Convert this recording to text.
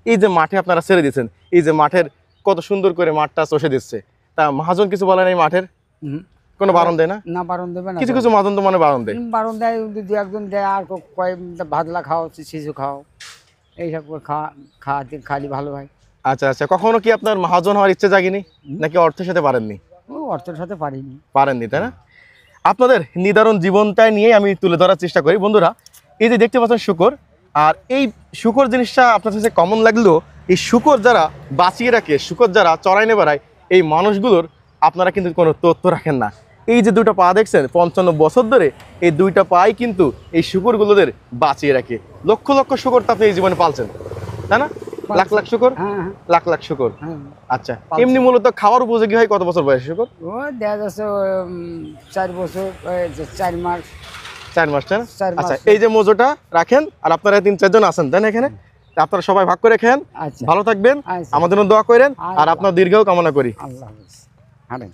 এই যে মাঠে আপনারা ছেড়ে দিচ্ছেন, এই যে মাঠের কত সুন্দর করে মাঠটা চষে দিচ্ছে, তা মহাজন কিছু বলেন এই মাঠের? কোনো বারণ দেয় না? না, বারণ দেবে না। কিছু কিছু মহাজন তো মানে বারণ দেয়। বারণ দেয়, দু একজন দেয়, আর কয় ভাতলা খাও, শিশু খাও, এইসব করে খাওয়াতে খালি ভালো হয়। আচ্ছা আচ্ছা, কখনো কি আপনার মহাজন হওয়ার ইচ্ছে জাগেনি, নাকি অর্থের সাথে পারেননি? ও অর্থের সাথে পারিনি। পারেননি, তাই না? আপনাদের নিদারুণ জীবনটাই নিয়ে আমি তুলে ধরার চেষ্টা করি। বন্ধুরা, এই যে দেখতে পাচ্ছেন শূকর, আর এই শূকর জিনিসটা আপনার কাছে কমন লাগলেও এই শূকর যারা বাঁচিয়ে রাখে, শূকর যারা চড়াইনে বেড়ায়, এই মানুষগুলোর আপনারা কিন্তু কোনো তথ্য রাখেন না। এই যে দুটো পা দেখছেন, 55 বছর ধরে এই দুইটা পাই কিন্তু এই শূকরগুলোদের বাঁচিয়ে রাখে। লক্ষ লক্ষ শূকর তো আপনি এই জীবনে পালছেন, তাই না? লাখ লাখ শূকর, হ্যাঁ লাখ লাখ শূকর। হ্যাঁ। আচ্ছা, এমনি মূলত খাওয়ার উপযোগী হয় কত বছর বয়সে শূকর? ও দেখা যাচ্ছে 4 বছর, 4 মাস। 4 মাস, তাই না? 4 মাস। আচ্ছা, এই যে মোজোটা রাখেন, আর আপনারা 3-4 জন আছেন, তাই না? এখানে তা আপনারা সবাই ভাগ করে খেন। আচ্ছা, ভালো থাকবেন, আচ্ছা। আমাদের জন্য দোয়া করেন, আর আচ্ছা। আপনার দীর্ঘায়ু কামনা করি। আল্লাহ হাফেজ। হাঁটেন।